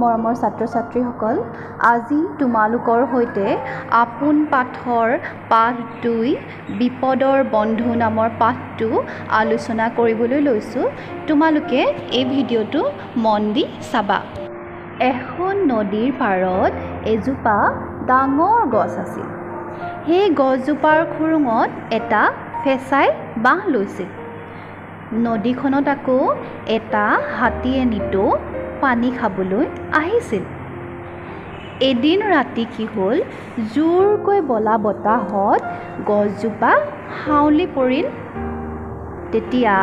মৰমৰ ছাত্ৰ-ছাত্ৰীসকল, আজি তোমালোকৰ সৈতে আপোন পাঠৰ পাঠ 2 বিপদৰ বন্ধু নামৰ পাঠটো আলোচনা কৰিবলৈ লৈছোঁ। তোমালোকে এই ভিডিঅ'টো মন দি চাবা। এখন নদীৰ পাৰত এজোপা ডাঙৰ গছ আছিল। সেই গছজোপাৰ খুৰুঙত এটা ফেঁচাই বাঁহ লৈছিল। নদীখনত আকৌ এটা হাতীয়ে নিতৌ পানী খাবলৈ আহিছিল। এদিন ৰাতি কি হ'ল, জোৰকৈ বলা বতাহত গছজোপা হাউলি পৰিল। তেতিয়া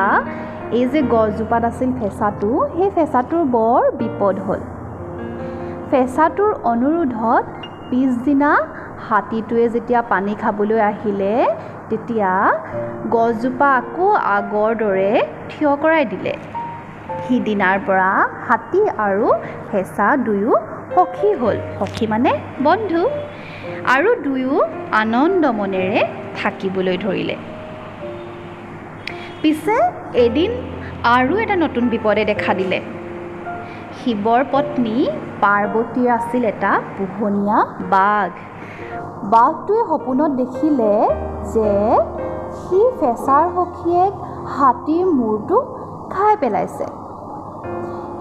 এই যে গছজোপাত আছিল ফেঁচাটো, সেই ফেঁচাটোৰ বৰ বিপদ হ'ল। ফেঁচাটোৰ অনুৰোধত পিছদিনা হাতীটোৱে যেতিয়া পানী খাবলৈ আহিলে, তেতিয়া গছজোপা আকৌ আগৰ দৰে থিয় কৰাই দিলে। সিদিনাৰ পৰা হাতী আৰু ফেঁচা দুয়ো সখী হ'ল। সখী মানে বন্ধু। আৰু দুয়ো আনন্দ মনেৰে থাকিবলৈ ধৰিলে। পিছে এদিন আৰু এটা নতুন বিপদে দেখা দিলে। শিৱৰ পত্নী পাৰ্বতীৰ আছিল এটা পোহনীয়া বাঘ। বাঘটোৱে সপোনত দেখিলে যে সি ফেঁচাৰ সখীয়েক হাতীৰ মূৰটো খাই পেলাইছে।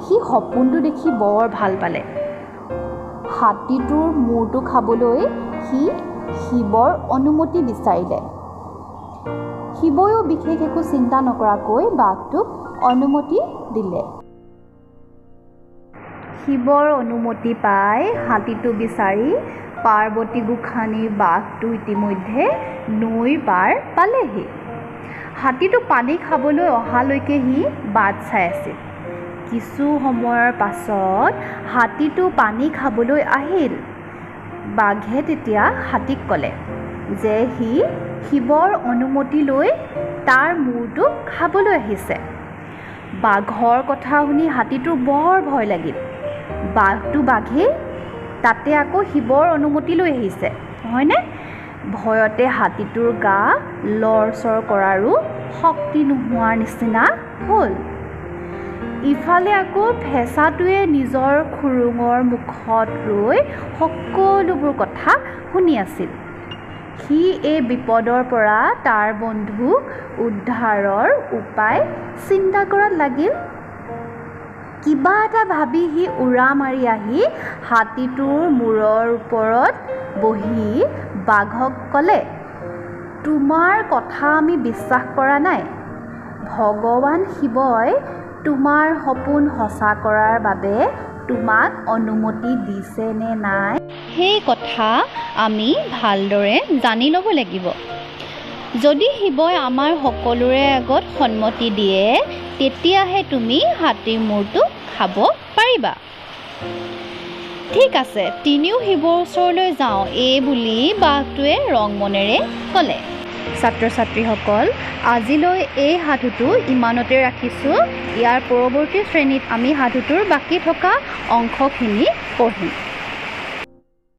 সি সপোনটো দেখি বৰ ভাল পালে। হাতীটোৰ মূৰটো খাবলৈ সি শিৱৰ অনুমতি বিচাৰিলে। শিৱয়ো বিশেষ একো চিন্তা নকৰাকৈ বাঘটোক অনুমতি দিলে। শিৱৰ অনুমতি পাই হাতীটো বিচাৰি পাৰ্বতী গোসাঁনীৰ বাঘটো ইতিমধ্যে নৈৰ পাৰ পালেহি। হাতীটো পানী খাবলৈ অহালৈকে সি বাট চাই আছিল। কিছু সময়ৰ পাছত হাতীটো পানী খাবলৈ আহিল। বাঘে তেতিয়া হাতীক ক'লে যে সি শিৱৰ অনুমতি লৈ তাৰ মূৰটো খাবলৈ আহিছে। বাঘৰ কথা শুনি হাতীটোৰ বৰ ভয় লাগিল। বাঘটো বাঘেই, তাতে আকৌ শিৱৰ অনুমতি লৈ আহিছে, নহয়নে? ভয়তে হাতীটোৰ গা লৰচৰ কৰাৰো শক্তি নোহোৱাৰ নিচিনা হ'ল। ইফালে আকৌ ফেঁচাটোৱে নিজৰ খুৰুঙৰ মুখত ৰৈ সকলোবোৰ কথা শুনি আছিল। সি এই বিপদৰ পৰা তাৰ বন্ধুক উদ্ধাৰৰ উপায় চিন্তা কৰাত লাগিল। কিবা এটা ভাবি সি উৰা মাৰি আহি হাতীটোৰ মূৰৰ ওপৰত বহি বাঘক ক'লে, তোমাৰ কথা আমি বিশ্বাস কৰা নাই। ভগৱান শিৱই তোমাৰ সপোন সঁচা কৰাৰ বাবে তোমাক অনুমতি দিছে নে নাই, সেই কথা আমি ভালদৰে জানি ল'ব লাগিব। যদি শিৱই আমাৰ সকলোৰে আগত সন্মতি দিয়ে, তেতিয়াহে তুমি হাতীৰ মূৰটো খাব পাৰিবা। ঠিক আছে, তিনিও শিৱৰ ওচৰলৈ যাওঁ, এই বুলি বাঘটোৱে ৰং মনেৰে ক'লে। ছাত্ৰ-ছাত্ৰীসকল, আজিলৈ এই সাধুটো ইমানতে ৰাখিছোঁ। ইয়াৰ পৰৱৰ্তী শ্ৰেণীত আমি সাধুটোৰ বাকী থকা অংশখিনি পঢ়িম।